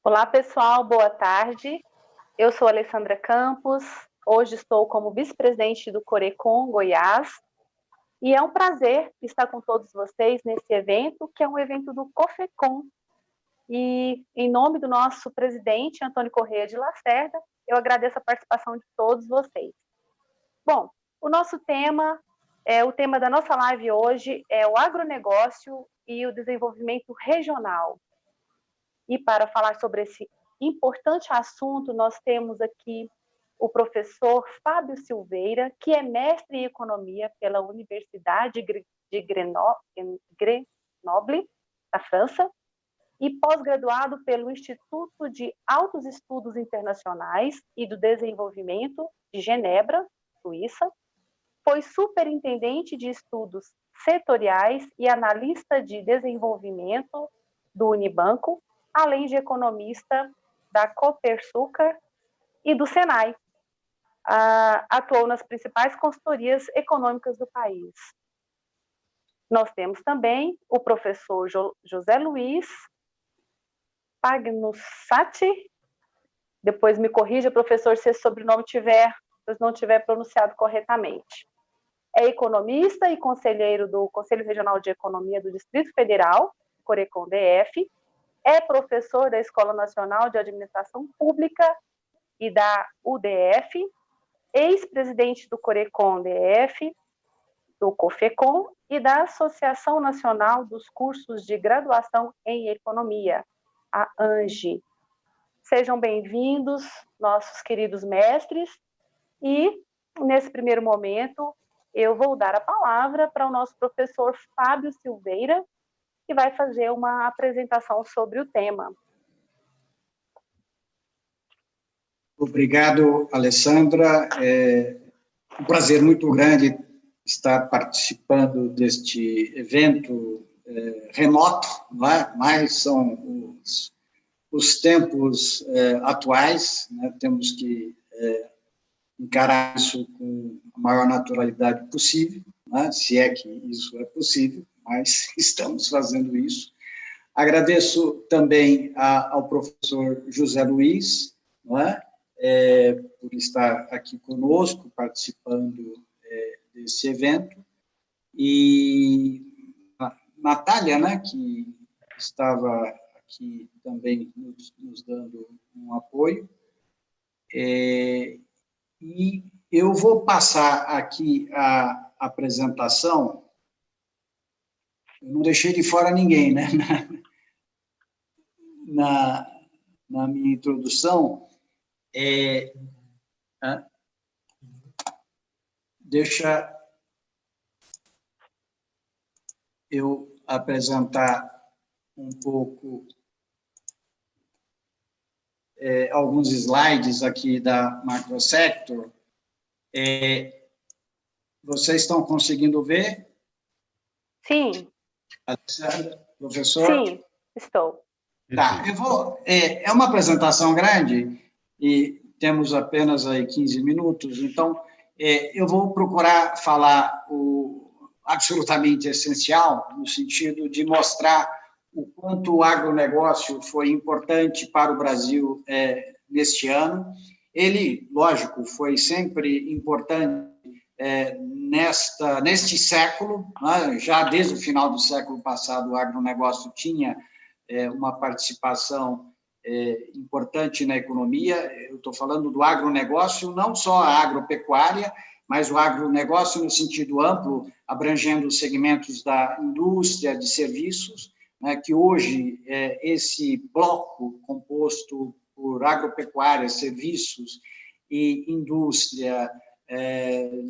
Olá, pessoal, boa tarde. Eu sou Alessandra Campos, hoje estou como vice-presidente do Corecon Goiás, e é um prazer estar com todos vocês nesse evento, que é um evento do COFECON. E, em nome do nosso presidente, Antônio Corrêa de Lacerda, eu agradeço a participação de todos vocês. Bom, o tema da nossa live hoje é o agronegócio e o desenvolvimento regional. E para falar sobre esse importante assunto, nós temos aqui o professor Fábio Silveira, que é mestre em economia pela Universidade de Grenoble, da França, e pós-graduado pelo Instituto de Altos Estudos Internacionais e do Desenvolvimento de Genebra, Suíça. Foi superintendente de estudos setoriais e analista de desenvolvimento do Unibanco, além de economista da Copersucar e do Senai. Atuou nas principais consultorias econômicas do país. Nós temos também o professor José Luiz Pagnussati, depois me corrija, professor, se esse sobrenome não tiver pronunciado corretamente. É economista e conselheiro do Conselho Regional de Economia do Distrito Federal, Corecon-DF, é professor da Escola Nacional de Administração Pública e da UDF, ex-presidente do Corecon-DF, do COFECON e da Associação Nacional dos Cursos de Graduação em Economia, a ANGE. Sejam bem-vindos, nossos queridos mestres, e, nesse primeiro momento, eu vou dar a palavra para o nosso professor Fábio Silveira, que vai fazer uma apresentação sobre o tema. Obrigado, Alessandra. É um prazer muito grande estar participando deste evento remoto, não é? Mas são os tempos atuais, né? Temos que encarar isso com a maior naturalidade possível, né? Se é que isso é possível, mas estamos fazendo isso. Agradeço também ao professor José Luiz, não é? Por estar aqui conosco, participando desse evento, e a Natália, né, que estava aqui também nos dando um apoio, e eu vou passar aqui a apresentação. Eu não deixei de fora ninguém, né? Na minha introdução, deixa eu apresentar um pouco alguns slides aqui da Macrosector. Vocês estão conseguindo ver? Sim. Alessandra, professor? Sim, estou. Tá, é uma apresentação grande e temos apenas aí 15 minutos, então eu vou procurar falar o absolutamente essencial, no sentido de mostrar o quanto o agronegócio foi importante para o Brasil neste ano. Ele, lógico, foi sempre importante neste século, né? Já desde o final do século passado, o agronegócio tinha uma participação importante na economia. Eu estou falando do agronegócio, não só a agropecuária, mas o agronegócio no sentido amplo, abrangendo os segmentos da indústria, de serviços, né, que hoje esse bloco composto por agropecuária, serviços e indústria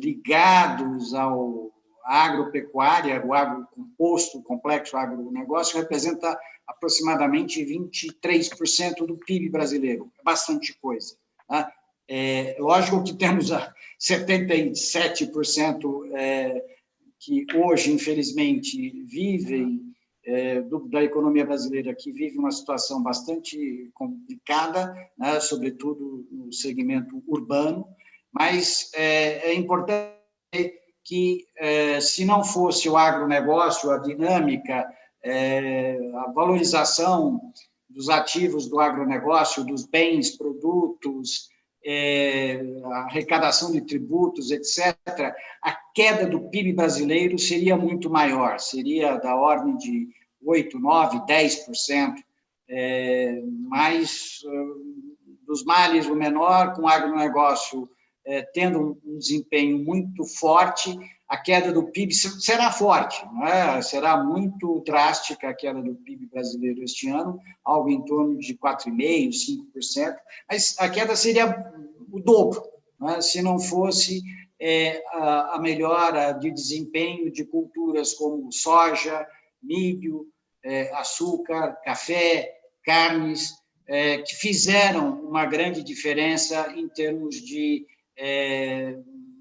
ligados ao agropecuária, o agrocomposto, o complexo agronegócio, representa aproximadamente 23% do PIB brasileiro. É bastante coisa, tá? Lógico que temos 77% que hoje, infelizmente, vivem da economia brasileira, que vive uma situação bastante complicada, né, sobretudo no segmento urbano, mas é importante que, se não fosse o agronegócio, a dinâmica, a valorização dos ativos do agronegócio, dos bens, produtos, a arrecadação de tributos, etc., a queda do PIB brasileiro seria muito maior, seria da ordem de 8%, 9%, 10%, mas dos males o menor, com o agronegócio tendo um desempenho muito forte, a queda do PIB será forte, não é? Será muito drástica a queda do PIB brasileiro este ano, algo em torno de 4,5%, 5%, mas a queda seria o dobro, não é? Se não fosse a melhora de desempenho de culturas como soja, milho, açúcar, café, carnes, que fizeram uma grande diferença em termos de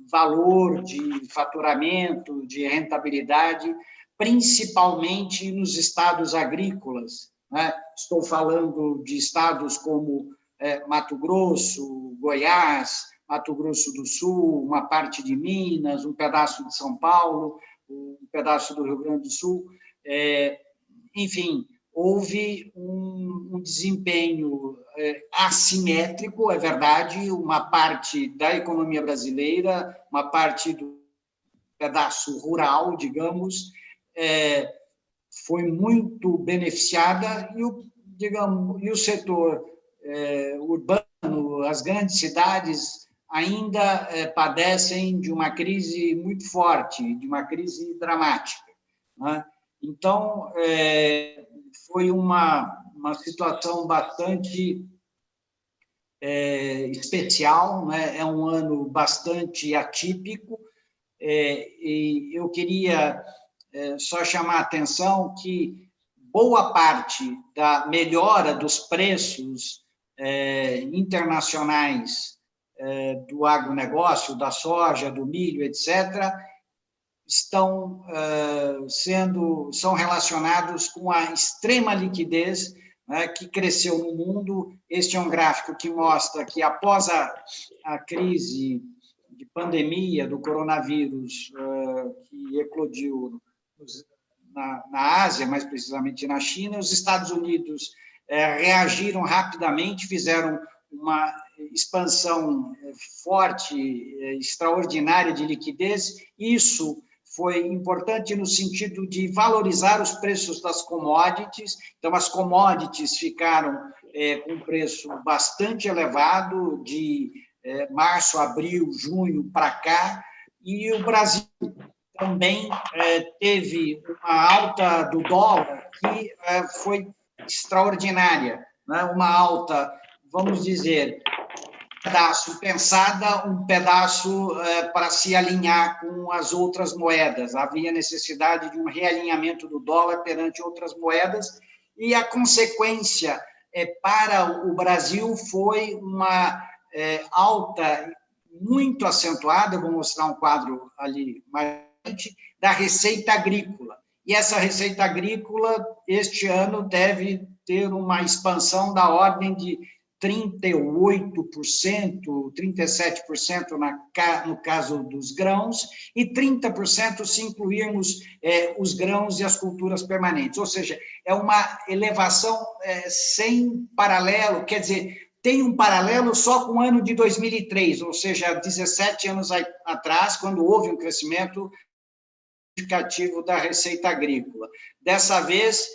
valor, de faturamento, de rentabilidade, principalmente nos estados agrícolas, né? Estou falando de estados como Mato Grosso, Goiás, Mato Grosso do Sul, uma parte de Minas, um pedaço de São Paulo, um pedaço do Rio Grande do Sul. Enfim, houve um desempenho assimétrico, é verdade, uma parte da economia brasileira, uma parte do pedaço rural, digamos, foi muito beneficiada e o setor urbano, as grandes cidades, ainda padecem de uma crise muito forte, de uma crise dramática, né? Então, foi uma situação bastante especial, né? É um ano bastante atípico, e eu queria só chamar a atenção que boa parte da melhora dos preços internacionais do agronegócio, da soja, do milho, etc., são relacionados com a extrema liquidez, né, que cresceu no mundo. Este é um gráfico que mostra que, após a crise de pandemia do coronavírus, que eclodiu na Ásia, mais precisamente na China, os Estados Unidos reagiram rapidamente, fizeram uma expansão forte, extraordinária de liquidez. Isso foi importante no sentido de valorizar os preços das commodities. Então, as commodities ficaram com um preço bastante elevado, de março, abril, junho para cá, e o Brasil também teve uma alta do dólar que foi extraordinária, né? Uma alta, vamos dizer, pedaço pensada, um pedaço para se alinhar com as outras moedas. Havia necessidade de um realinhamento do dólar perante outras moedas, e a consequência para o Brasil foi uma alta muito acentuada. Eu vou mostrar um quadro ali mais da receita agrícola. E essa receita agrícola, este ano, deve ter uma expansão da ordem de 38%, 37% no caso dos grãos, e 30% se incluirmos os grãos e as culturas permanentes. Ou seja, é uma elevação sem paralelo, quer dizer, tem um paralelo só com o ano de 2003, ou seja, 17 anos atrás, quando houve um crescimento significativo da receita agrícola. Dessa vez,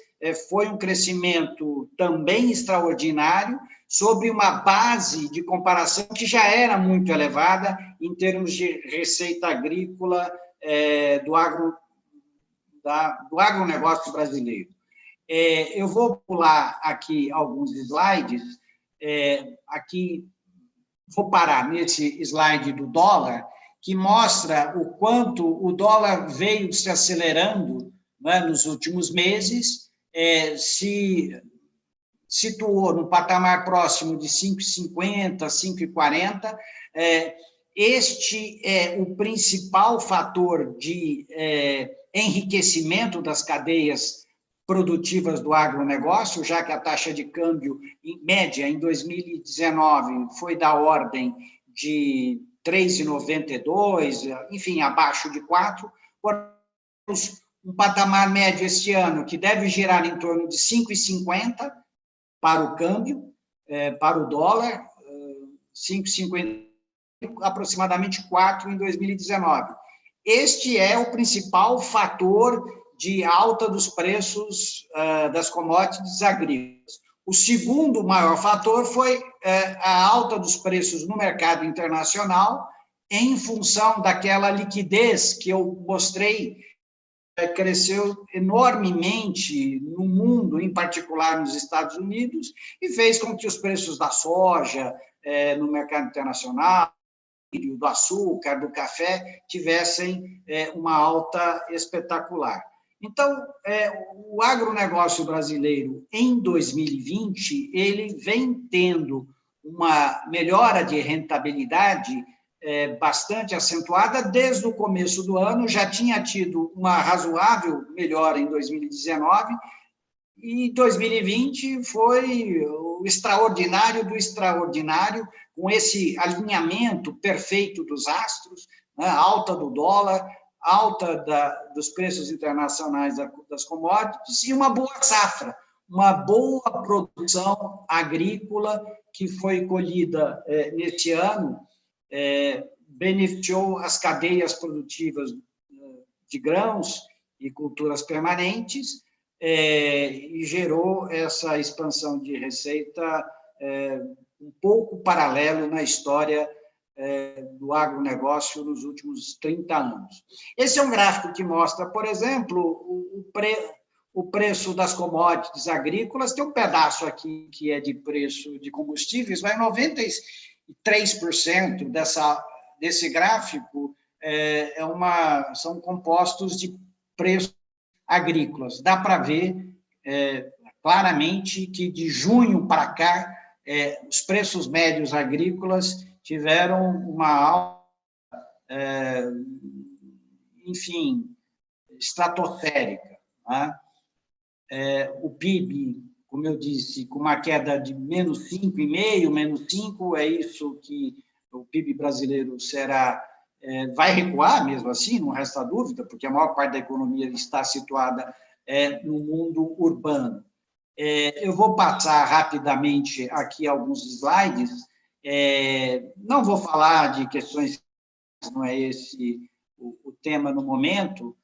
foi um crescimento também extraordinário, sobre uma base de comparação que já era muito elevada em termos de receita agrícola do agronegócio brasileiro. Eu vou pular aqui alguns slides. Aqui, vou parar nesse slide do dólar, que mostra o quanto o dólar veio se acelerando, né, nos últimos meses, se situou no patamar próximo de 5,50, 5,40. Este é o principal fator de enriquecimento das cadeias produtivas do agronegócio, já que a taxa de câmbio, em média, em 2019, foi da ordem de 3,92, enfim, abaixo de 4, um patamar médio este ano que deve girar em torno de 5,50, para o câmbio, para o dólar, 5,50, aproximadamente 4 em 2019. Este é o principal fator de alta dos preços das commodities agrícolas. O segundo maior fator foi a alta dos preços no mercado internacional, em função daquela liquidez que eu mostrei, cresceu enormemente no mundo, em particular nos Estados Unidos, e fez com que os preços da soja no mercado internacional, do açúcar, do café, tivessem uma alta espetacular. Então, o agronegócio brasileiro, em 2020, ele vem tendo uma melhora de rentabilidade bastante acentuada. Desde o começo do ano, já tinha tido uma razoável melhora em 2019, e 2020 foi o extraordinário do extraordinário, com esse alinhamento perfeito dos astros, né? Alta do dólar, alta dos preços internacionais das commodities e uma boa safra, uma boa produção agrícola que foi colhida neste ano, beneficiou as cadeias produtivas de grãos e culturas permanentes, e gerou essa expansão de receita um pouco paralelo na história do agronegócio nos últimos 30 anos. Esse é um gráfico que mostra, por exemplo, o preço das commodities agrícolas. Tem um pedaço aqui que é de preço de combustíveis, mas 93% desse gráfico são compostos de preços agrícolas. Dá para ver claramente que de junho para cá os preços médios agrícolas tiveram uma alta, enfim, estratosférica, né? O PIB, como eu disse, com uma queda de menos 5,5%, menos 5%, é isso que o PIB brasileiro vai recuar mesmo assim, não resta dúvida, porque a maior parte da economia está situada no mundo urbano. Eu vou passar rapidamente aqui alguns slides, não vou falar de questões, não é esse o tema no momento,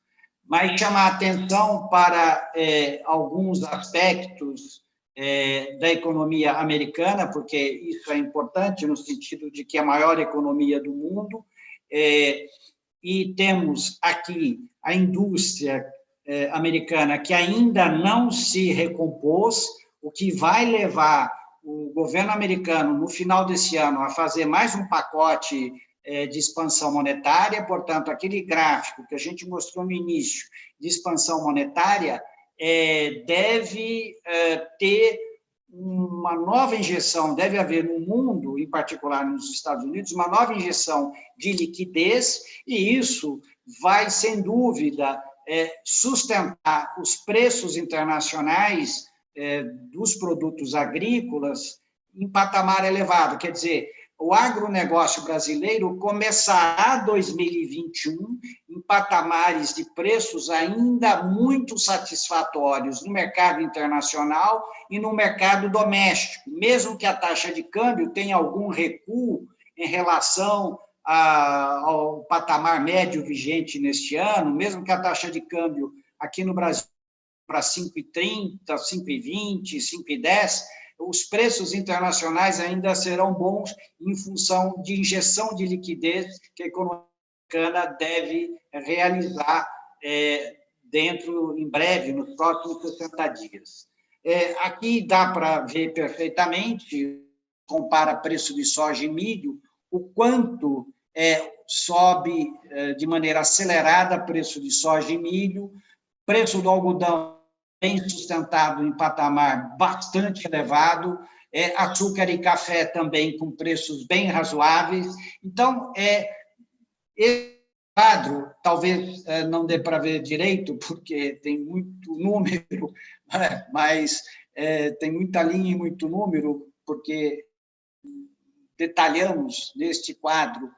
mas chamar a atenção para alguns aspectos da economia americana, porque isso é importante no sentido de que é a maior economia do mundo, e temos aqui a indústria americana que ainda não se recompôs, o que vai levar o governo americano, no final desse ano, a fazer mais um pacote de expansão monetária. Portanto, aquele gráfico que a gente mostrou no início de expansão monetária deve ter uma nova injeção, deve haver no mundo, em particular nos Estados Unidos, uma nova injeção de liquidez, e isso vai, sem dúvida, sustentar os preços internacionais dos produtos agrícolas em patamar elevado. Quer dizer, o agronegócio brasileiro começará 2021 em patamares de preços ainda muito satisfatórios no mercado internacional e no mercado doméstico, mesmo que a taxa de câmbio tenha algum recuo em relação ao patamar médio vigente neste ano, mesmo que a taxa de câmbio aqui no Brasil para 5,30, 5,20, 5,10, os preços internacionais ainda serão bons em função de injeção de liquidez que a economia americana deve realizar em breve, nos próximos 60 dias. Aqui dá para ver perfeitamente, compara preço de soja e milho, o quanto sobe de maneira acelerada preço de soja e milho, preço do algodão bem sustentado em patamar bastante elevado, açúcar e café também com preços bem razoáveis. Então, esse quadro, talvez não dê para ver direito, porque tem muito número, mas tem muita linha e muito número, porque detalhamos neste quadro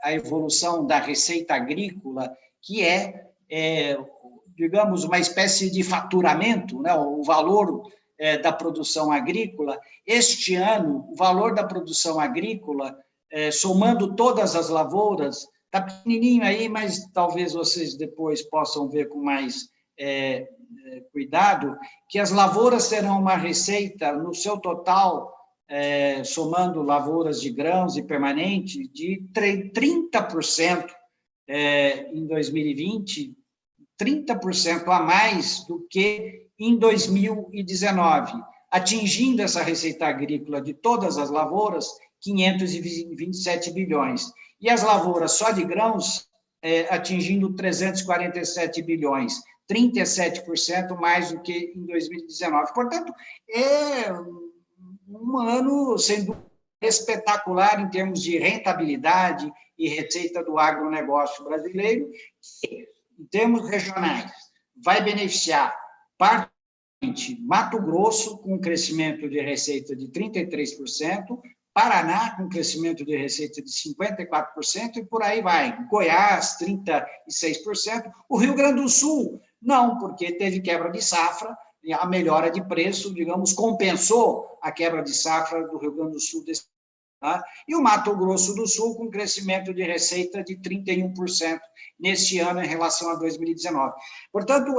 a evolução da receita agrícola, que digamos, uma espécie de faturamento, né? O valor da produção agrícola. Este ano, o valor da produção agrícola, somando todas as lavouras, está pequenininho aí, mas talvez vocês depois possam ver com mais cuidado, que as lavouras terão uma receita, no seu total, somando lavouras de grãos e permanente, de 30% em 2020, 30% a mais do que em 2019, atingindo essa receita agrícola de todas as lavouras, 527 bilhões. E as lavouras só de grãos, atingindo 347 bilhões, 37% mais do que em 2019. Portanto, é um ano, sem dúvida, espetacular em termos de rentabilidade e receita do agronegócio brasileiro, que, em termos regionais, vai beneficiar particularmente Mato Grosso, com um crescimento de receita de 33%, Paraná, com crescimento de receita de 54%, e por aí vai. Goiás, 36%. O Rio Grande do Sul, não, porque teve quebra de safra, e a melhora de preço, digamos, compensou a quebra de safra do Rio Grande do Sul desse ano. E o Mato Grosso do Sul, com crescimento de receita de 31% neste ano em relação a 2019. Portanto,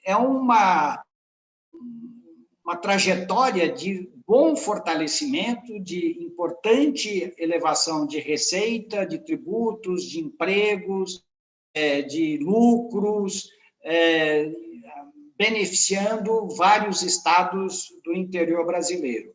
é uma trajetória de bom fortalecimento, de importante elevação de receita, de tributos, de empregos, de lucros, beneficiando vários estados do interior brasileiro.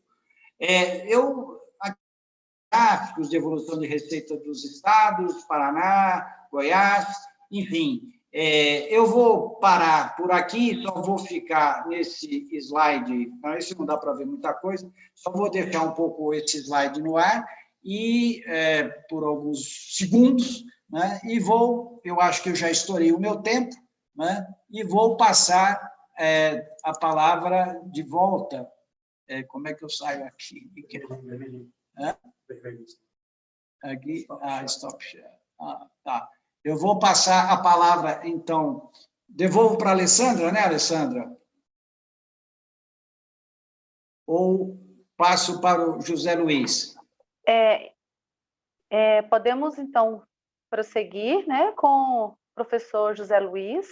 Gráficos de evolução de receita dos estados, Paraná, Goiás, enfim. Eu vou parar por aqui, só vou ficar nesse slide, esse não dá para ver muita coisa, só vou deixar um pouco esse slide no ar, e por alguns segundos, né, e eu acho que eu já estourei o meu tempo, né, e vou passar a palavra de volta. Como é que eu saio aqui? Aqui, stop share. Tá. Eu vou passar a palavra, então, devolvo para a Alessandra, né, Alessandra? Ou passo para o José Luiz? Podemos, então, prosseguir, né, com o professor José Luiz,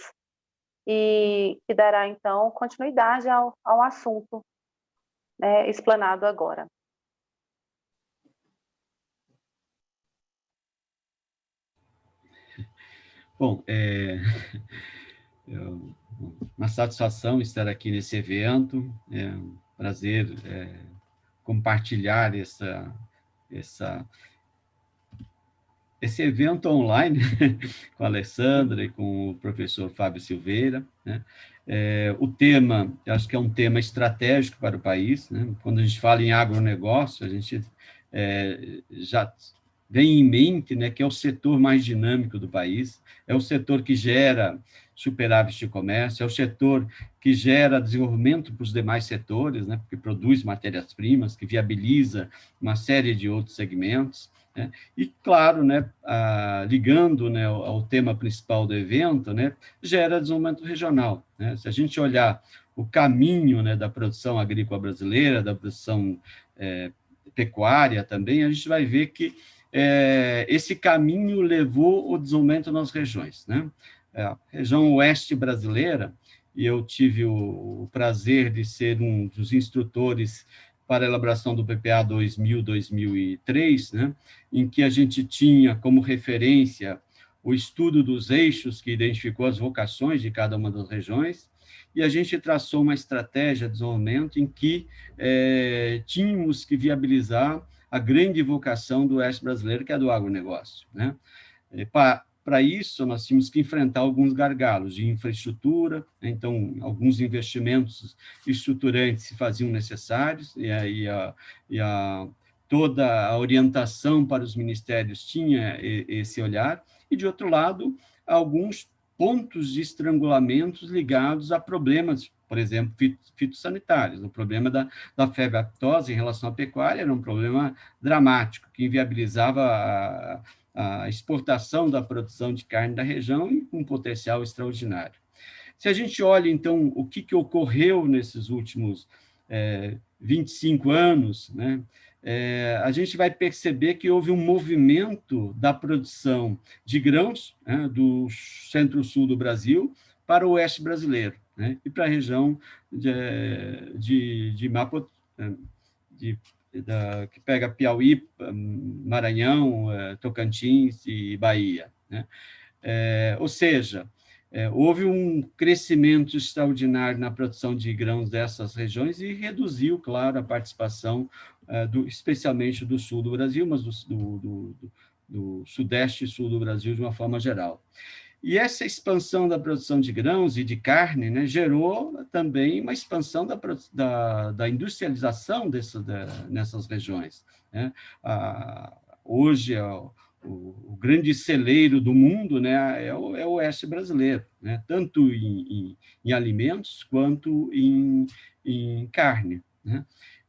e que dará, então, continuidade ao assunto, né, explanado agora. Bom, uma satisfação estar aqui nesse evento, é um prazer compartilhar esse evento online com a Alessandra e com o professor Fábio Silveira, né? O tema, eu acho que é um tema estratégico para o país, né? Quando a gente fala em agronegócio, a gente já vem em mente, né, que é o setor mais dinâmico do país, é o setor que gera superávit de comércio, é o setor que gera desenvolvimento para os demais setores, né, porque produz matérias-primas, que viabiliza uma série de outros segmentos, né, e, claro, né, ligando, né, ao tema principal do evento, né, gera desenvolvimento regional, né. Se a gente olhar o caminho, né, da produção agrícola brasileira, da produção pecuária também, a gente vai ver que esse caminho levou o desenvolvimento nas regiões, né? A região oeste brasileira, e eu tive o prazer de ser um dos instrutores para a elaboração do PPA 2000-2003, né? Em que a gente tinha como referência o estudo dos eixos que identificou as vocações de cada uma das regiões, e a gente traçou uma estratégia de desenvolvimento em que tínhamos que viabilizar a grande vocação do oeste brasileiro, que é a do agronegócio, né? Para isso, nós tínhamos que enfrentar alguns gargalos de infraestrutura, né? Então, alguns investimentos estruturantes se faziam necessários, e aí toda a orientação para os ministérios tinha esse olhar, e, de outro lado, alguns pontos de estrangulamentos ligados a problemas, por exemplo, fitossanitários. O problema da febre aftosa em relação à pecuária era um problema dramático, que inviabilizava a exportação da produção de carne da região e com um potencial extraordinário. Se a gente olha, então, o que ocorreu nesses últimos 25 anos, né, a gente vai perceber que houve um movimento da produção de grãos, né, do centro-sul do Brasil para o oeste brasileiro, né, e para a região de Mapo, que pega Piauí, Maranhão, Tocantins e Bahia, né? Ou seja, houve um crescimento extraordinário na produção de grãos dessas regiões e reduziu, claro, a participação, especialmente do sul do Brasil, mas do sudeste e sul do Brasil de uma forma geral. E essa expansão da produção de grãos e de carne, né, gerou também uma expansão da industrialização nessas regiões, né? Hoje, o grande celeiro do mundo, né, é o oeste brasileiro, né, tanto em alimentos quanto em carne, né?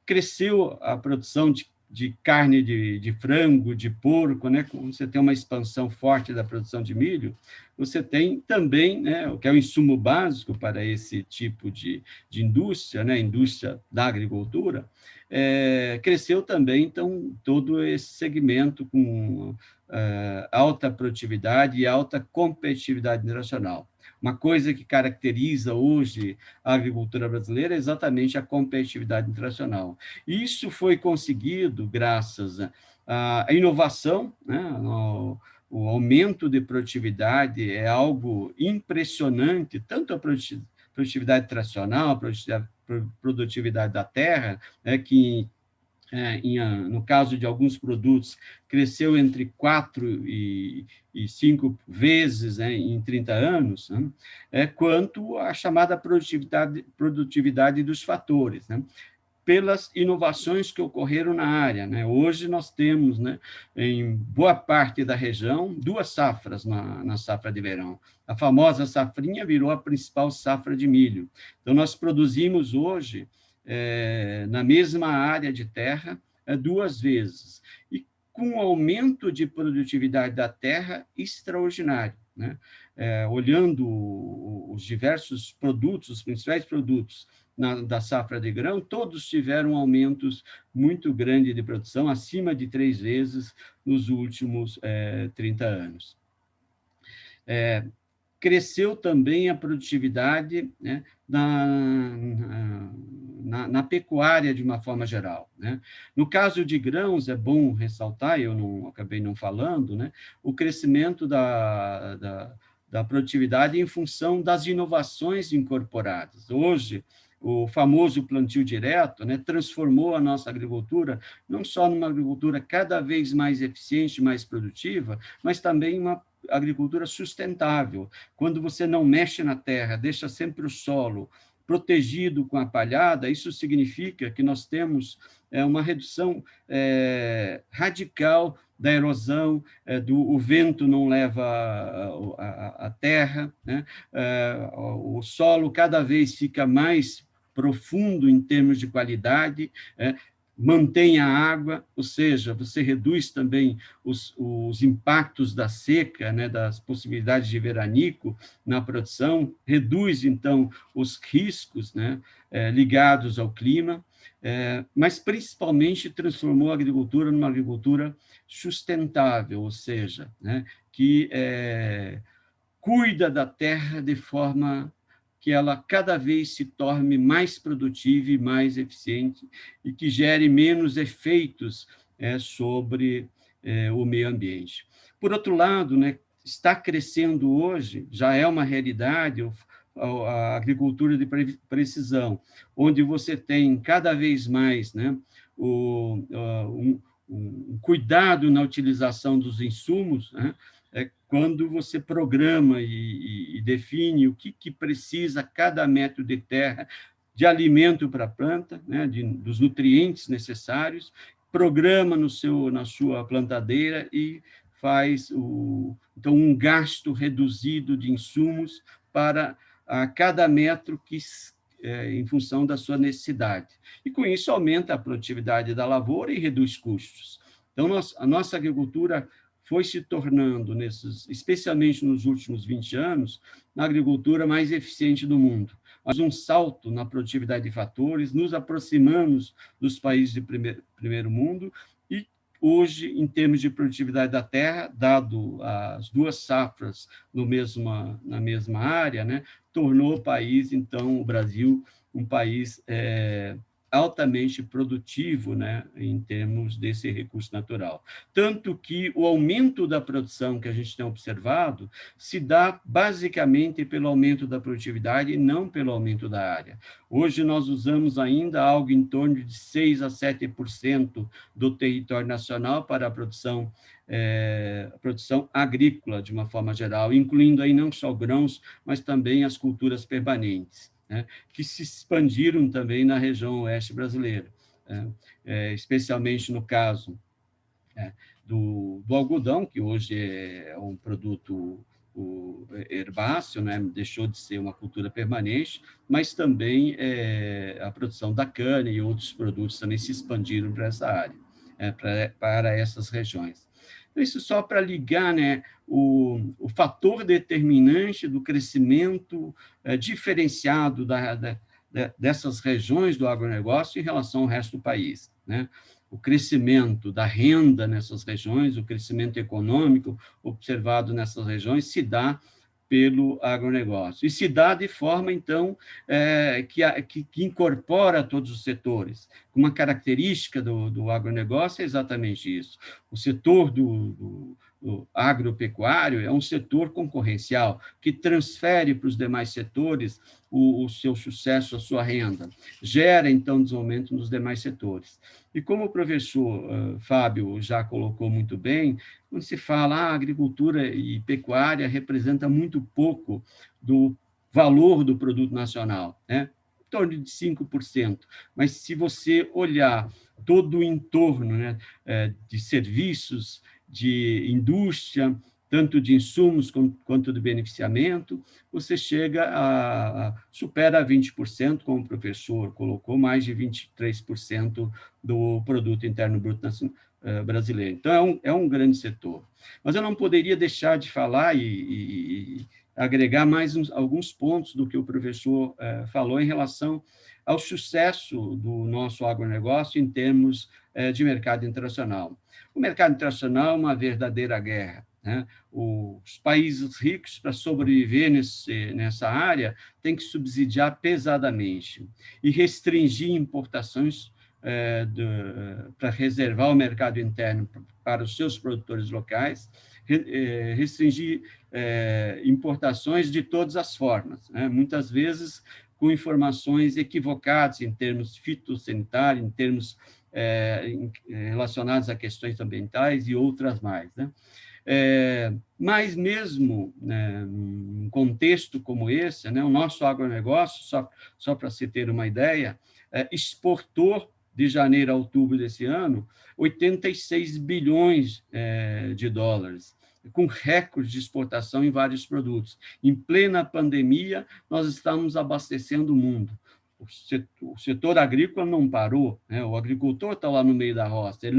Cresceu a produção de carne de frango, de porco, né? Quando você tem uma expansão forte da produção de milho, você tem também, né, o que é o insumo básico para esse tipo de indústria, né, indústria da agricultura, cresceu também, então, todo esse segmento com alta produtividade e alta competitividade internacional. Uma coisa que caracteriza hoje a agricultura brasileira é exatamente a competitividade internacional. Isso foi conseguido graças à inovação, né? O aumento de produtividade é algo impressionante, tanto a produtividade tradicional, a produtividade da terra, né, que no caso de alguns produtos, cresceu entre 4 e 5 vezes, né, em 30 anos, né, quanto à chamada produtividade dos fatores, né, pelas inovações que ocorreram na área, né? Hoje nós temos, né, em boa parte da região, 2 safras na safra de verão. A famosa safrinha virou a principal safra de milho. Então, nós produzimos hoje, na mesma área de terra, 2 vezes, e com um aumento de produtividade da terra extraordinário, né? Olhando os diversos produtos, os principais produtos da safra de grão, todos tiveram aumentos muito grandes de produção, acima de 3 vezes nos últimos 30 anos. Cresceu também a produtividade, né, na pecuária de uma forma geral, né? No caso de grãos, é bom ressaltar, eu acabei não falando, né, o crescimento da produtividade em função das inovações incorporadas. Hoje, o famoso plantio direto, né, transformou a nossa agricultura não só numa agricultura cada vez mais eficiente, mais produtiva, mas também uma agricultura sustentável. Quando você não mexe na terra, deixa sempre o solo protegido com a palhada, isso significa que nós temos uma redução radical da erosão, o vento não leva a terra, né? O solo cada vez fica mais profundo em termos de qualidade, mantém a água, ou seja, você reduz também os impactos da seca, né, das possibilidades de veranico na produção, reduz, então, os riscos, né, ligados ao clima, mas, principalmente, transformou a agricultura numa agricultura sustentável, ou seja, né, que cuida da terra de forma que ela cada vez se torne mais produtiva e mais eficiente e que gere menos efeitos sobre o meio ambiente. Por outro lado, né, está crescendo hoje, já é uma realidade, a agricultura de precisão, onde você tem cada vez mais, né, um cuidado na utilização dos insumos, né, quando você programa e define o que precisa cada metro de terra de alimento para a planta, né, dos nutrientes necessários, programa na sua plantadeira e faz então um gasto reduzido de insumos para cada metro em função da sua necessidade. E com isso aumenta a produtividade da lavoura e reduz custos. Então a nossa agricultura foi se tornando, especialmente nos últimos 20 anos, a agricultura mais eficiente do mundo. Mas um salto na produtividade de fatores, nos aproximamos dos países de primeiro mundo e, hoje, em termos de produtividade da terra, dado as duas safras na mesma área, né, tornou o país, então, o Brasil, um país altamente produtivo, né, em termos desse recurso natural. Tanto que o aumento da produção que a gente tem observado se dá basicamente pelo aumento da produtividade e não pelo aumento da área. Hoje nós usamos ainda algo em torno de 6% a 7% do território nacional para a produção agrícola, de uma forma geral, incluindo aí não só grãos, mas também as culturas permanentes, né, que se expandiram também na região oeste brasileira, especialmente no caso do algodão, que hoje é um produto herbáceo, né, deixou de ser uma cultura permanente, mas também a produção da cana e outros produtos também se expandiram para essa área, para essas regiões. Isso só para ligar, né, o fator determinante do crescimento diferenciado dessas regiões do agronegócio em relação ao resto do país, né? O crescimento da renda nessas regiões, o crescimento econômico observado nessas regiões se dá pelo agronegócio. E se dá de forma, então, que incorpora todos os setores. Uma característica do agronegócio é exatamente isso. O setor do agropecuário é um setor concorrencial, que transfere para os demais setores o seu sucesso, a sua renda. Gera, então, desenvolvimento nos demais setores. E como o professor Fábio já colocou muito bem, quando se fala agricultura e pecuária representa muito pouco do valor do produto nacional, né? Em torno de 5%. Mas se você olhar todo o entorno, né, de serviços, de indústria, tanto de insumos quanto de beneficiamento, você supera 20%, como o professor colocou, mais de 23% do produto interno bruto brasileiro. Então, é um grande setor. Mas eu não poderia deixar de falar e agregar mais alguns pontos do que o professor falou em relação ao sucesso do nosso agronegócio em termos de mercado internacional. O mercado internacional é uma verdadeira guerra, né? Os países ricos, para sobreviver nessa área, têm que subsidiar pesadamente e restringir importações para reservar o mercado interno para os seus produtores locais, restringir importações de todas as formas, né? Muitas vezes com informações equivocadas em termos fitossanitários, em termos relacionados a questões ambientais e outras mais, né? Mas mesmo, né, num contexto como esse, né, o nosso agronegócio, só para se ter uma ideia, exportou de janeiro a outubro desse ano 86 bilhões de dólares, com recorde de exportação em vários produtos. Em plena pandemia, nós estamos abastecendo o mundo. O setor agrícola não parou, né? O agricultor está lá no meio da roça, ele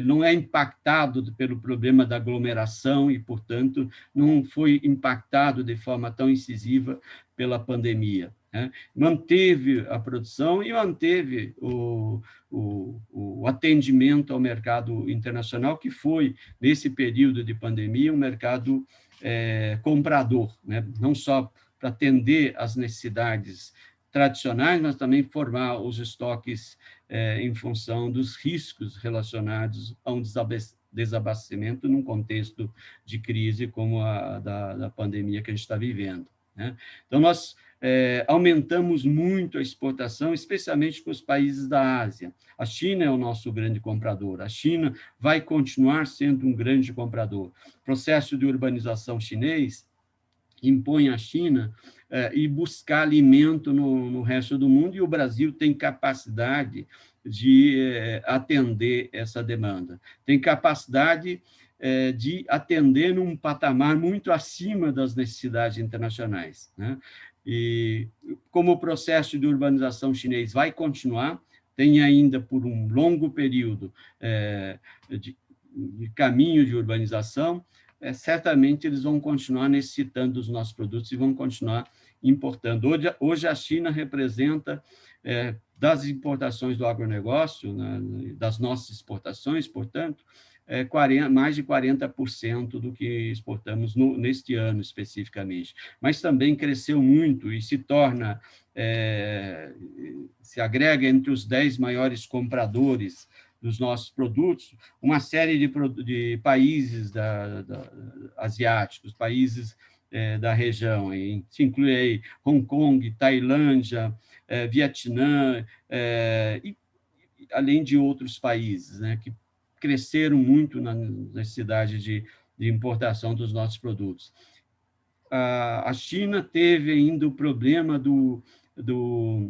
não é impactado pelo problema da aglomeração e, portanto, não foi impactado de forma tão incisiva pela pandemia, né? Manteve a produção e manteve o atendimento ao mercado internacional, que foi, nesse período de pandemia, um mercado comprador, né? Não só para atender às necessidades tradicionais, mas também formar os estoques em função dos riscos relacionados a um desabastecimento num contexto de crise como a da pandemia que a gente está vivendo, né? Então, nós aumentamos muito a exportação, especialmente para os países da Ásia. A China é o nosso grande comprador. A China vai continuar sendo um grande comprador. O processo de urbanização chinês impõe à China e buscar alimento no resto do mundo, e o Brasil tem capacidade de atender essa demanda. Tem capacidade de atender num patamar muito acima das necessidades internacionais, né? E como o processo de urbanização chinês vai continuar, tem ainda por um longo período de caminho de urbanização, certamente eles vão continuar necessitando dos nossos produtos e vão continuar importando. Hoje a China representa, das importações do agronegócio, né, das nossas exportações, portanto, mais de 40% do que exportamos neste ano, especificamente. Mas também cresceu muito e se torna, se agrega entre os 10 maiores compradores dos nossos produtos, uma série de países asiáticos, países da região. Se inclui aí Hong Kong, Tailândia, Vietnã, e além de outros países, né, que cresceram muito na necessidade de importação dos nossos produtos. A China teve ainda o problema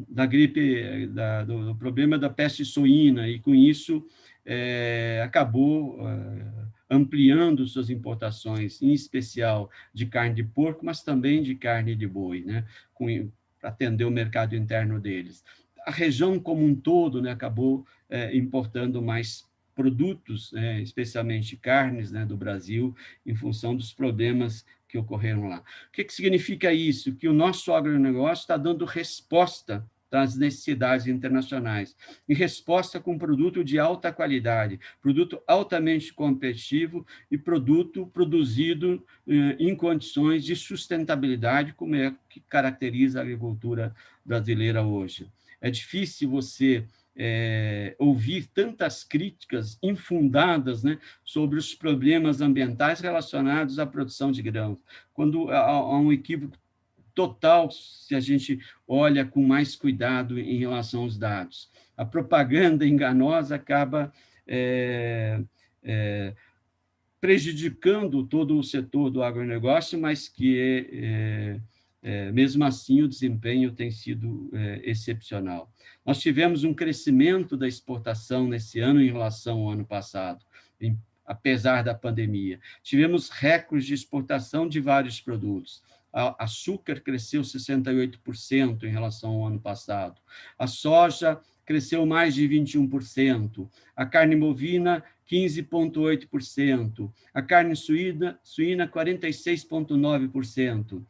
da gripe, do problema da peste suína, e com isso acabou ampliando suas importações, em especial de carne de porco, mas também de carne de boi, né, para atender o mercado interno deles. A região como um todo, né, acabou importando mais produtos, especialmente carnes, né, do Brasil, em função dos problemas que ocorreram lá. O que significa isso? Que o nosso agronegócio está dando resposta às necessidades internacionais, e resposta com produto de alta qualidade, produto altamente competitivo e produto produzido em condições de sustentabilidade, como é que caracteriza a agricultura brasileira hoje. É difícil você ouvir tantas críticas infundadas, né, sobre os problemas ambientais relacionados à produção de grãos, quando há um equívoco total se a gente olha com mais cuidado em relação aos dados. A propaganda enganosa acaba prejudicando todo o setor do agronegócio, mas que mesmo assim, o desempenho tem sido excepcional. Nós tivemos um crescimento da exportação nesse ano em relação ao ano passado, apesar da pandemia. Tivemos recordes de exportação de vários produtos. A açúcar cresceu 68% em relação ao ano passado. A soja cresceu mais de 21%. A carne bovina, 15,8%. A carne suína 46,9%.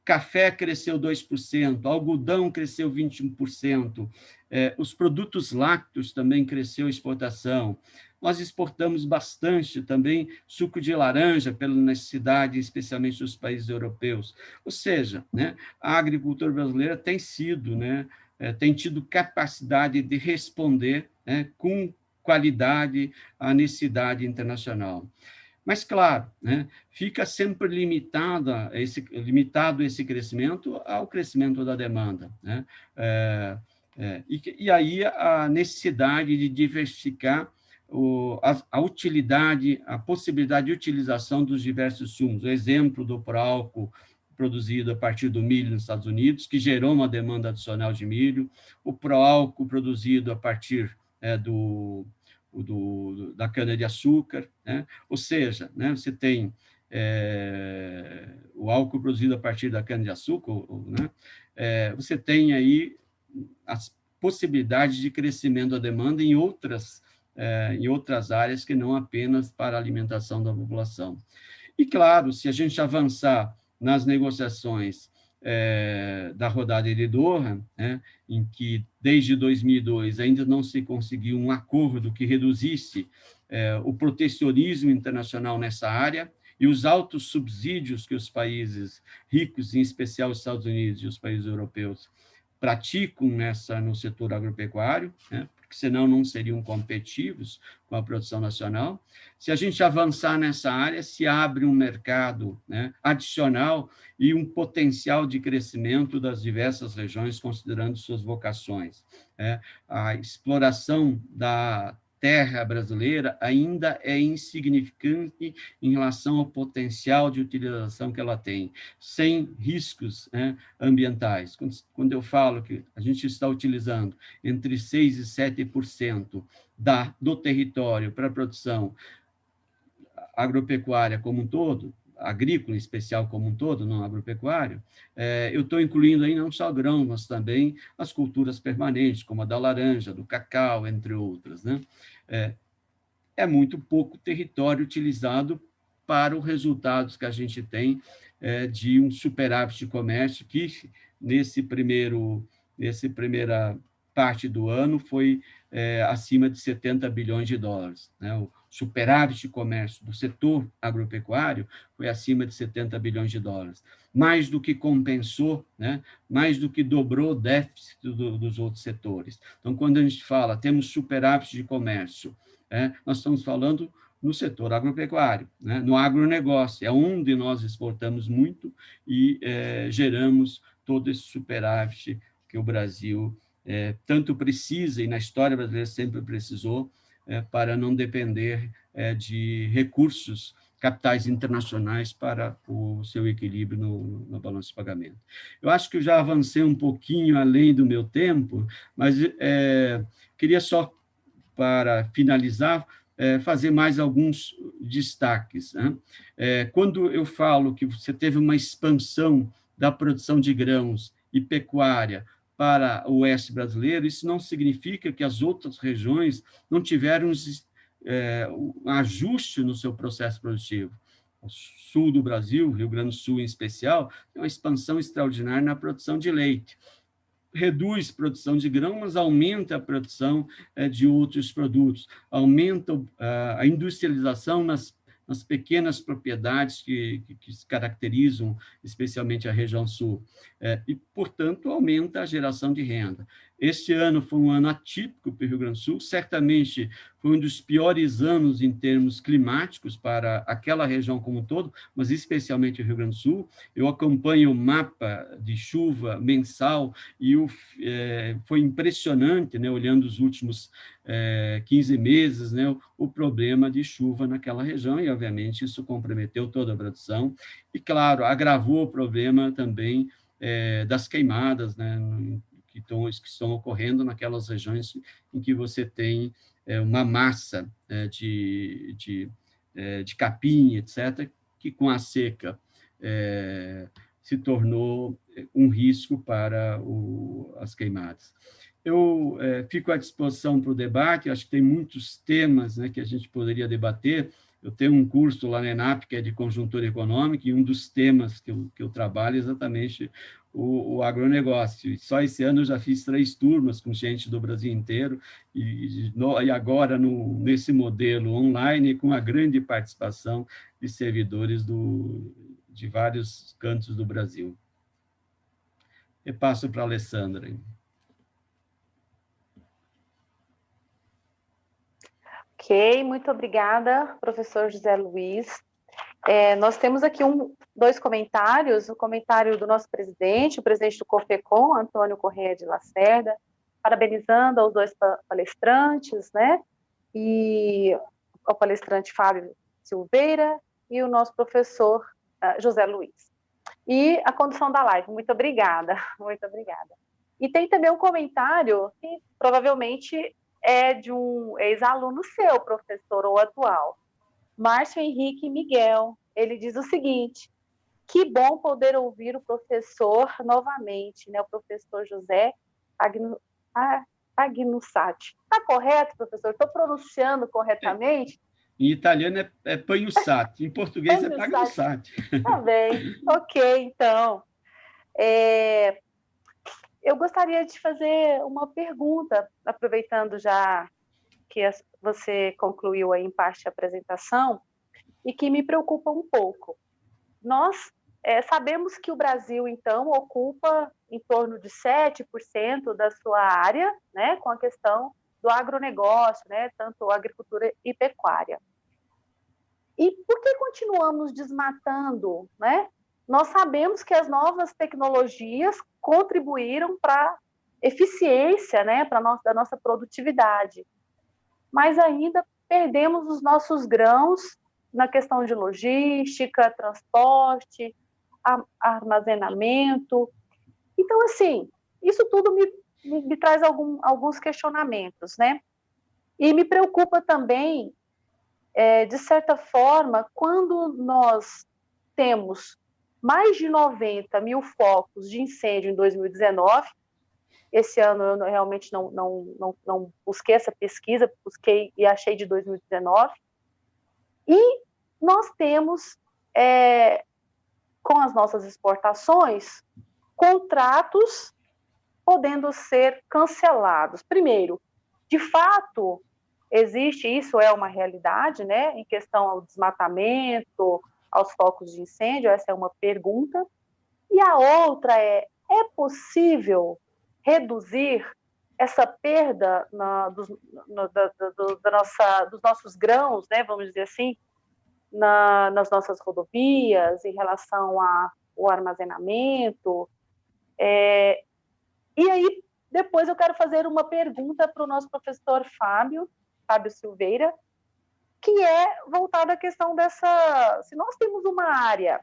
Café cresceu 2%. Algodão cresceu 21%. Os produtos lácteos também cresceu a exportação. Nós exportamos bastante também suco de laranja pela necessidade, especialmente dos países europeus. Ou seja, né, a agricultura brasileira tem sido, né, tem tido capacidade de responder, né, com qualidade à necessidade internacional. Mas, claro, né, fica sempre limitado esse crescimento ao crescimento da demanda, né? E aí a necessidade de diversificar a utilidade, a possibilidade de utilização dos diversos insumos. O exemplo do pró-álcool produzido a partir do milho nos Estados Unidos, que gerou uma demanda adicional de milho, o pró-álcool produzido a partir da cana-de-açúcar, né? Ou seja, né, você tem o álcool produzido a partir da cana-de-açúcar, né? Você tem aí as possibilidades de crescimento da demanda em outras áreas que não apenas para a alimentação da população. E, claro, se a gente avançar nas negociações da rodada de Doha, né, em que, desde 2002, ainda não se conseguiu um acordo que reduzisse o protecionismo internacional nessa área e os altos subsídios que os países ricos, em especial os Estados Unidos e os países europeus, praticam no setor agropecuário, né, porque senão não seriam competitivos com a produção nacional. Se a gente avançar nessa área, se abre um mercado, né, adicional e um potencial de crescimento das diversas regiões, considerando suas vocações. A exploração da terra brasileira ainda é insignificante em relação ao potencial de utilização que ela tem, sem riscos, né, ambientais. Quando eu falo que a gente está utilizando entre 6% e 7% do território para a produção agropecuária como um todo, agrícola em especial como um todo, não agropecuário, eu estou incluindo aí não só grãos, mas também as culturas permanentes, como a da laranja, do cacau, entre outras, né? é muito pouco território utilizado para os resultados que a gente tem de um superávit de comércio que, nessa primeira parte do ano, foi acima de 70 bilhões de dólares. Né? O superávit de comércio do setor agropecuário foi acima de 70 bilhões de dólares, mais do que compensou, né? Mais do que dobrou o déficit dos outros setores. Então, quando a gente fala, temos superávit de comércio, nós estamos falando no setor agropecuário, né? No agronegócio, é onde nós exportamos muito e geramos todo esse superávit que o Brasil tanto precisa, e na história brasileira sempre precisou, para não depender de recursos capitais internacionais para o seu equilíbrio no balanço de pagamento. Eu acho que eu já avancei um pouquinho além do meu tempo, mas queria só, para finalizar, fazer mais alguns destaques. Né? Quando eu falo que você teve uma expansão da produção de grãos e pecuária para o oeste brasileiro, isso não significa que as outras regiões não tiveram um ajuste no seu processo produtivo. O sul do Brasil, Rio Grande do Sul em especial, tem uma expansão extraordinária na produção de leite. Reduz a produção de grão, mas aumenta a produção de outros produtos, aumenta a industrialização nas pequenas propriedades que se caracterizam especialmente a região sul, e, portanto, aumenta a geração de renda. Este ano foi um ano atípico para o Rio Grande do Sul, certamente foi um dos piores anos em termos climáticos para aquela região como um todo, mas especialmente o Rio Grande do Sul. Eu acompanho o mapa de chuva mensal e foi impressionante, né, olhando os últimos 15 meses, né, o problema de chuva naquela região, e, obviamente, isso comprometeu toda a produção e, claro, agravou o problema também das queimadas, né, que estão ocorrendo naquelas regiões em que você tem uma massa de capim, etc., que, com a seca, se tornou um risco para as queimadas. Eu fico à disposição para o debate, acho que tem muitos temas, né, que a gente poderia debater. Eu tenho um curso lá na ENAP, que é de conjuntura econômica, e um dos temas que eu trabalho é exatamente o agronegócio. E só esse ano eu já fiz 3 turmas com gente do Brasil inteiro, e agora nesse modelo online, com a grande participação de servidores de vários cantos do Brasil. Eu passo para a Alessandra. Ok, muito obrigada, professor José Luiz. Nós temos aqui 2 comentários, o comentário do nosso presidente, o presidente do COFECOM, Antônio Corrêa de Lacerda, parabenizando aos 2 palestrantes, né, e ao palestrante Fábio Silveira e o nosso professor José Luiz. E a condução da live, muito obrigada, muito obrigada. E tem também um comentário que provavelmente é de um ex-aluno seu, professor, ou atual, Márcio Henrique Miguel. Ele diz o seguinte: que bom poder ouvir o professor novamente, né? O professor José Agnussati. Está correto, professor? Estou pronunciando corretamente? Em italiano é Pagnussati, em português é Pagnussati. Tá bem, ok, então. Eu gostaria de fazer uma pergunta, aproveitando já que você concluiu aí em parte a apresentação, e que me preocupa um pouco. Nós sabemos que o Brasil, então, ocupa em torno de 7% da sua área, né, com a questão do agronegócio, né, tanto agricultura e pecuária. E por que continuamos desmatando, né? Nós sabemos que as novas tecnologias contribuíram para a eficiência, né, da nossa produtividade, mas ainda perdemos os nossos grãos na questão de logística, transporte, armazenamento. Então, assim, isso tudo me traz alguns questionamentos, né? E me preocupa também, de certa forma, quando nós temos mais de 90 mil focos de incêndio em 2019, Esse ano eu realmente não busquei essa pesquisa, busquei e achei de 2019. E nós temos, com as nossas exportações, contratos podendo ser cancelados. Primeiro, de fato, existe, isso é uma realidade, né, em questão ao desmatamento, aos focos de incêndio, essa é uma pergunta. E a outra é possível reduzir essa perda dos nossos grãos, né, vamos dizer assim, nas nossas rodovias, em relação ao armazenamento? E aí, depois eu quero fazer uma pergunta para o nosso professor Fábio Silveira, que é voltada à questão dessa... Se nós temos uma área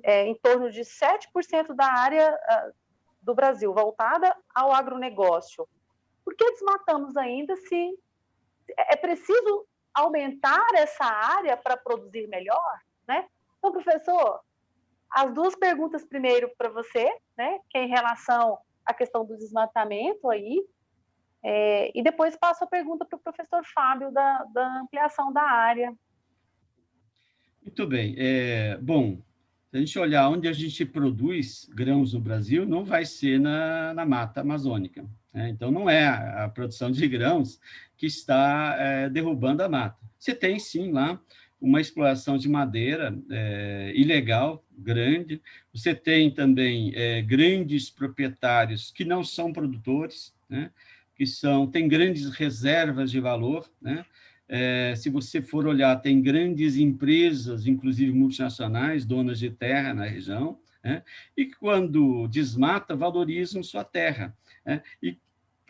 em torno de 7% da área do Brasil voltada ao agronegócio, por que desmatamos ainda se é preciso aumentar essa área para produzir melhor, né? Então, professor, as duas perguntas primeiro para você, né, que é em relação à questão do desmatamento aí, e depois passo a pergunta para o professor Fábio da ampliação da área. Muito bem. Bom, se a gente olhar onde a gente produz grãos no Brasil, não vai ser na mata amazônica, né? Então, não é a produção de grãos que está derrubando a mata. Você tem, sim, lá uma exploração de madeira ilegal, grande. Você tem também grandes proprietários que não são produtores, né? Têm grandes reservas de valor, né? Se você for olhar, tem grandes empresas, inclusive multinacionais, donas de terra na região, né? E quando desmata, valorizam sua terra, né? E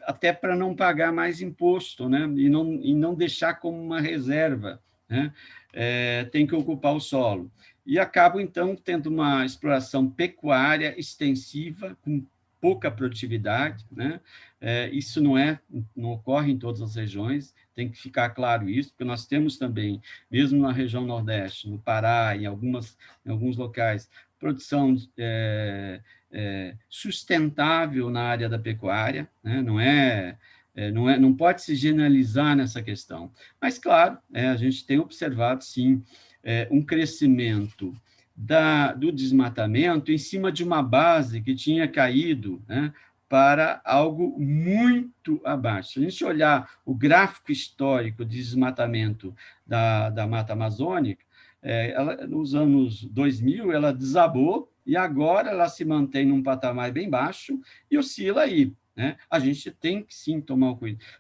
até para não pagar mais imposto, né? E não deixar como uma reserva, né? Tem que ocupar o solo. E acabam, então, tendo uma exploração pecuária extensiva, com pouca produtividade, né? Isso não ocorre em todas as regiões, tem que ficar claro isso, porque nós temos também, mesmo na região Nordeste, no Pará, em alguns locais, produção sustentável na área da pecuária, né? Não pode se generalizar nessa questão. Mas, claro, a gente tem observado, sim, um crescimento do desmatamento em cima de uma base que tinha caído, né, para algo muito abaixo. Se a gente olhar o gráfico histórico de desmatamento da Mata Amazônica, nos anos 2000, ela desabou e agora ela se mantém num patamar bem baixo e oscila aí, né? A gente tem que, sim, tomar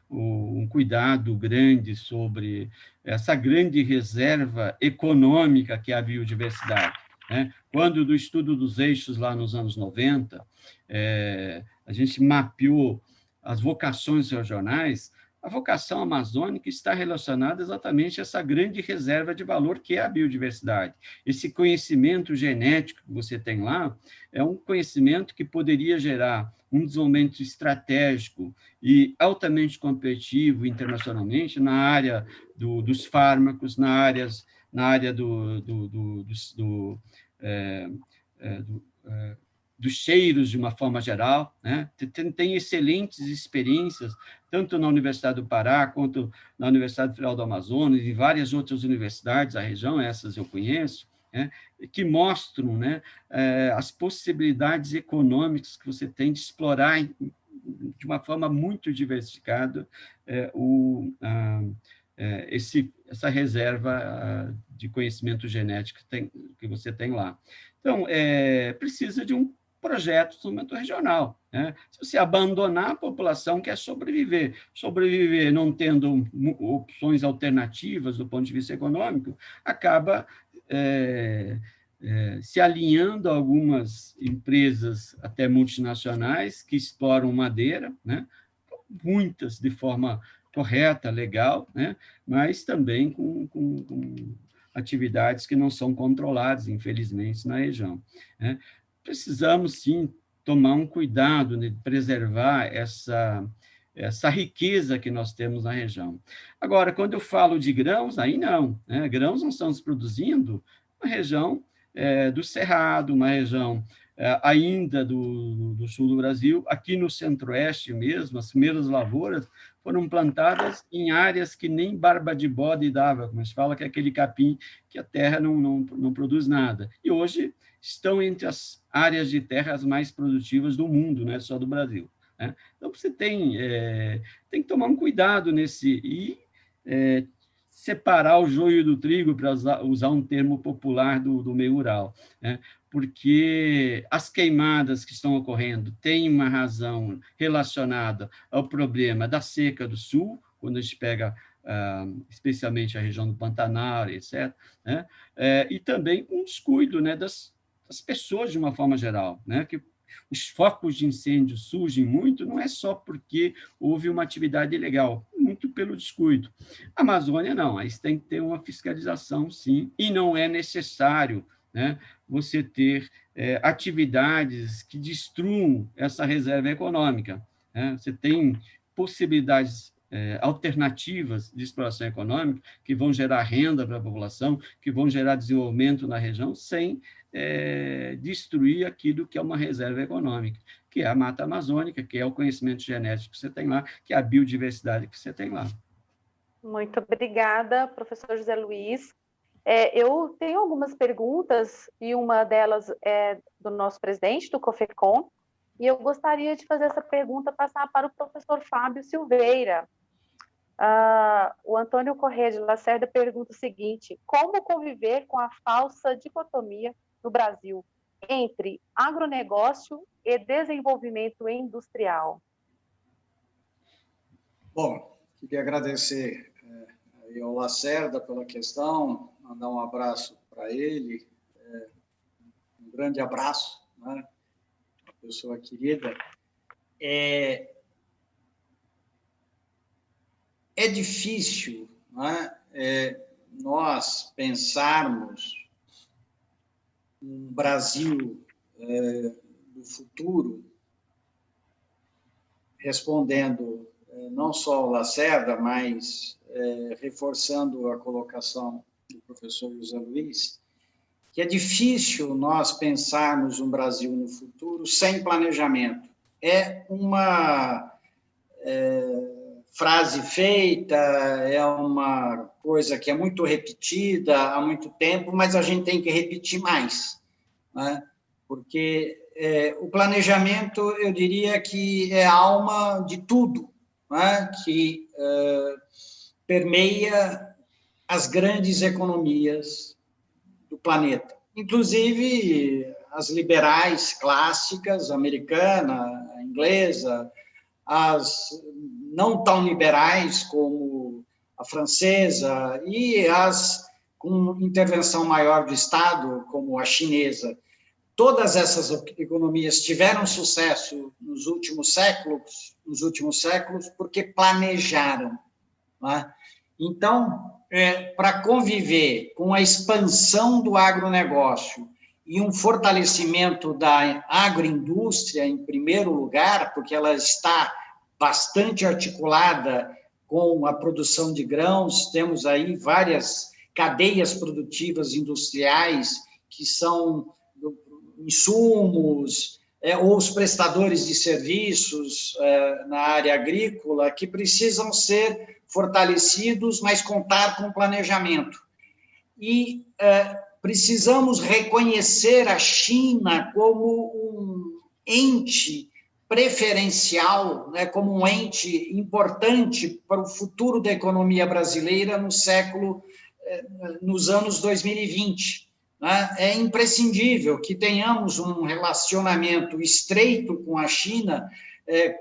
um cuidado grande sobre essa grande reserva econômica que é a biodiversidade, né? Quando, do estudo dos eixos, lá nos anos 90, a gente mapeou as vocações regionais, a vocação amazônica está relacionada exatamente a essa grande reserva de valor que é a biodiversidade. Esse conhecimento genético que você tem lá é um conhecimento que poderia gerar um desenvolvimento estratégico e altamente competitivo internacionalmente na área dos fármacos, na área dos cheiros, de uma forma geral, né? Tem excelentes experiências, tanto na Universidade do Pará, quanto na Universidade Federal do Amazonas, e várias outras universidades da região, essas eu conheço, né? Que mostram, né, as possibilidades econômicas que você tem de explorar de uma forma muito diversificada essa reserva de conhecimento genético que você tem lá. Então, precisa de um projeto de desenvolvimento regional, né? Se você abandonar, a população quer sobreviver não tendo opções alternativas do ponto de vista econômico, acaba se alinhando a algumas empresas até multinacionais que exploram madeira, né? Muitas de forma correta, legal, né? Mas também com atividades que não são controladas, infelizmente, na região, né? Precisamos, sim, tomar um cuidado de preservar essa riqueza que nós temos na região. Agora, quando eu falo de grãos, aí não, né? Grãos nós estamos produzindo uma região do Cerrado, uma região ainda do sul do Brasil. Aqui no centro-oeste mesmo, as primeiras lavouras foram plantadas em áreas que nem barba de bode dava, como se fala, que é aquele capim que a terra não produz nada. E hoje estão entre as áreas de terras mais produtivas do mundo, não é só do Brasil, né? Então, você tem que tomar um cuidado e separar o joio do trigo, para usar um termo popular do meio rural, né? Porque as queimadas que estão ocorrendo têm uma razão relacionada ao problema da seca do sul, quando a gente pega especialmente a região do Pantanal, etc., né? E também um descuido, né, das pessoas de uma forma geral, né? Que os focos de incêndio surgem muito, não é só porque houve uma atividade ilegal, muito pelo descuido. A Amazônia, não, aí tem que ter uma fiscalização, sim, e não é necessário, né, você ter atividades que destruam essa reserva econômica, né? Você tem possibilidades alternativas de exploração econômica que vão gerar renda para a população, que vão gerar desenvolvimento na região, sem destruir aquilo que é uma reserva econômica, que é a mata amazônica, que é o conhecimento genético que você tem lá, que é a biodiversidade que você tem lá. Muito obrigada, professor José Luiz. Eu tenho algumas perguntas, e uma delas é do nosso presidente do COFECON, e eu gostaria de fazer essa pergunta, passar para o professor Fábio Silveira. O Antônio Corrêa de Lacerda pergunta o seguinte: como conviver com a falsa dicotomia no Brasil entre agronegócio e desenvolvimento industrial? Bom, queria agradecer ao Lacerda pela questão, mandar um abraço para ele, um grande abraço, né? Uma pessoa querida. É difícil, né, nós pensarmos um Brasil do futuro, respondendo não só ao Lacerda, mas reforçando a colocação do professor José Luiz, que é difícil nós pensarmos um Brasil no futuro sem planejamento. É uma frase feita, é uma coisa que é muito repetida há muito tempo, mas a gente tem que repetir mais, né? Porque o planejamento, eu diria que é a alma de tudo, né? Que permeia as grandes economias do planeta, inclusive as liberais clássicas, a americana, a inglesa, as não tão liberais como a francesa e as com intervenção maior do Estado, como a chinesa. Todas essas economias tiveram sucesso nos últimos séculos porque planejaram, né? Então, para conviver com a expansão do agronegócio e um fortalecimento da agroindústria, em primeiro lugar, porque ela está bastante articulada com a produção de grãos, temos aí várias cadeias produtivas industriais que são insumos, ou os prestadores de serviços na área agrícola, que precisam ser fortalecidos, mas contar com planejamento. E precisamos reconhecer a China como um ente preferencial, né, como um ente importante para o futuro da economia brasileira nos anos 2020. Né? É imprescindível que tenhamos um relacionamento estreito com a China,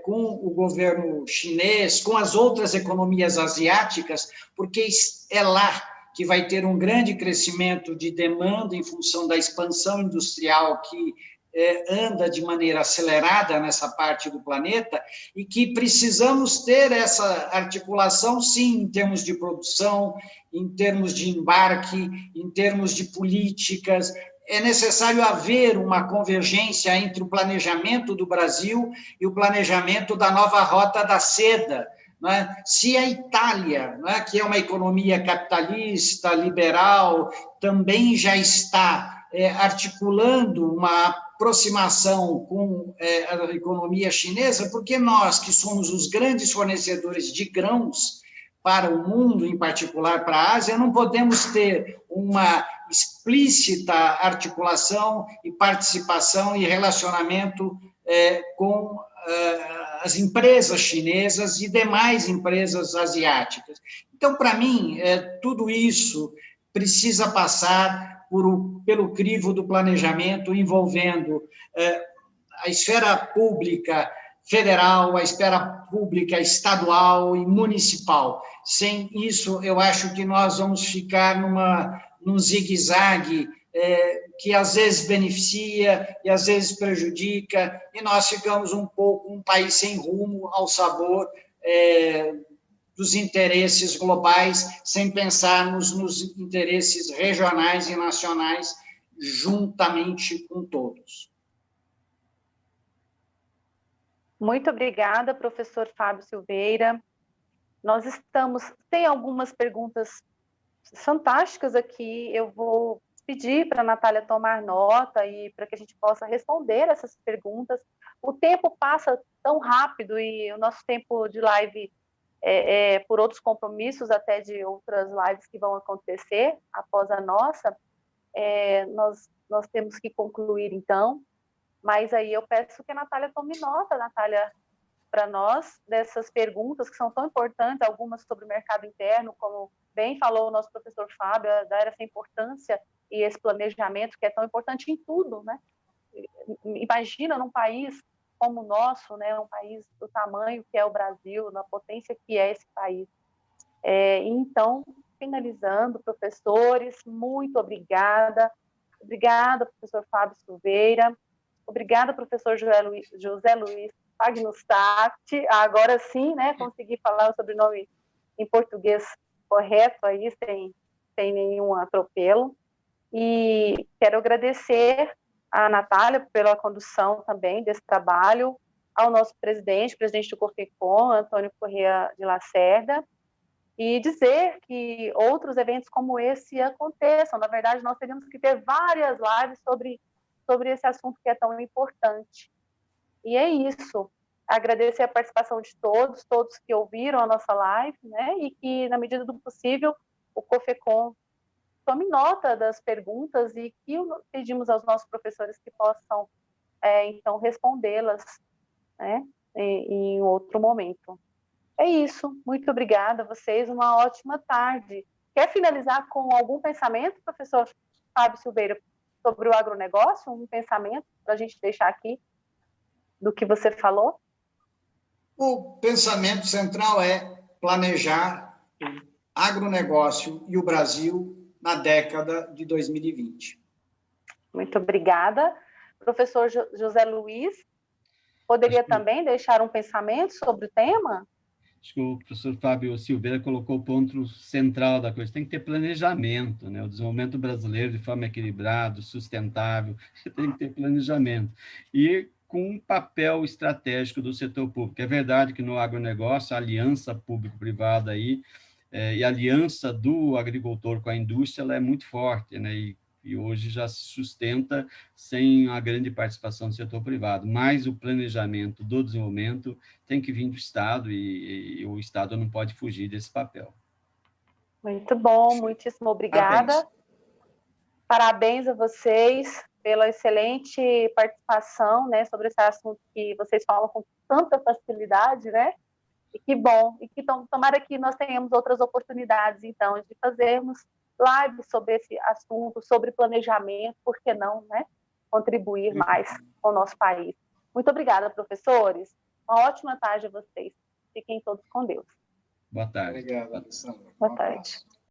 com o governo chinês, com as outras economias asiáticas, porque é lá que vai ter um grande crescimento de demanda em função da expansão industrial que anda de maneira acelerada nessa parte do planeta, e que precisamos ter essa articulação, sim, em termos de produção, em termos de embarque, em termos de políticas. É necessário haver uma convergência entre o planejamento do Brasil e o planejamento da nova rota da seda. Né? Se a Itália, né, que é uma economia capitalista, liberal, também já está articulando uma aproximação com a economia chinesa, porque nós, que somos os grandes fornecedores de grãos para o mundo, em particular para a Ásia, não podemos ter uma explícita articulação e participação e relacionamento com as empresas chinesas e demais empresas asiáticas. Então, para mim, tudo isso precisa passar pelo crivo do planejamento, envolvendo a esfera pública federal, a esfera pública estadual e municipal. Sem isso, eu acho que nós vamos ficar num zigue-zague que às vezes beneficia e às vezes prejudica, e nós ficamos um pouco um país sem rumo ao sabor dos interesses globais, sem pensarmos nos interesses regionais e nacionais juntamente com todos. Muito obrigada, professor Fábio Silveira. Nós tem algumas perguntas fantásticas aqui. Eu vou pedir para a Natália tomar nota e para que a gente possa responder essas perguntas. O tempo passa tão rápido e o nosso tempo de live por outros compromissos, até de outras lives que vão acontecer após a nossa, nós temos que concluir, então, mas aí eu peço que a Natália tome nota, Natália, para nós, dessas perguntas que são tão importantes, algumas sobre o mercado interno, como bem falou o nosso professor Fábio, dar essa importância e esse planejamento que é tão importante em tudo, né? Imagina num país como o nosso, né, um país do tamanho que é o Brasil, na potência que é esse país. Então, finalizando, professores, muito obrigada. Obrigada, professor Fábio Silveira. Obrigada, professor José Luiz Pagnustati. Agora sim, né, consegui falar o sobrenome em português correto, aí, sem nenhum atropelo. E quero agradecer a Natália pela condução também desse trabalho, ao nosso presidente do COFECON, Antônio Corrêa de Lacerda, e dizer que outros eventos como esse aconteçam. Na verdade, nós teríamos que ter várias lives sobre esse assunto que é tão importante. E é isso. Agradecer a participação de todos que ouviram a nossa live, né, e que, na medida do possível, o COFECON tome nota das perguntas e que pedimos aos nossos professores que possam, então, respondê-las, né, em outro momento. É isso. Muito obrigada a vocês. Uma ótima tarde. Quer finalizar com algum pensamento, professor Fábio Silveira, sobre o agronegócio? Um pensamento para a gente deixar aqui do que você falou? O pensamento central é planejar o agronegócio e o Brasil na década de 2020. Muito obrigada. Professor José Luiz, poderia também deixar um pensamento sobre o tema? Acho que o professor Fábio Silveira colocou o ponto central da coisa. Tem que ter planejamento, né? O desenvolvimento brasileiro de forma equilibrada, sustentável, tem que ter planejamento. E com um papel estratégico do setor público. É verdade que no agronegócio, a aliança público-privada aí, e a aliança do agricultor com a indústria, ela é muito forte, né? E hoje já se sustenta sem a grande participação do setor privado. Mas o planejamento do desenvolvimento tem que vir do Estado e o Estado não pode fugir desse papel. Muito bom, muitíssimo obrigada. Parabéns a vocês pela excelente participação, né, sobre esse assunto que vocês falam com tanta facilidade, né? E que bom, e que tomara que nós tenhamos outras oportunidades, então, de fazermos lives sobre esse assunto, sobre planejamento, por que não, né? Contribuir mais com o nosso país. Muito obrigada, professores. Uma ótima tarde a vocês. Fiquem todos com Deus. Boa tarde. Obrigado, Alessandra. Boa tarde.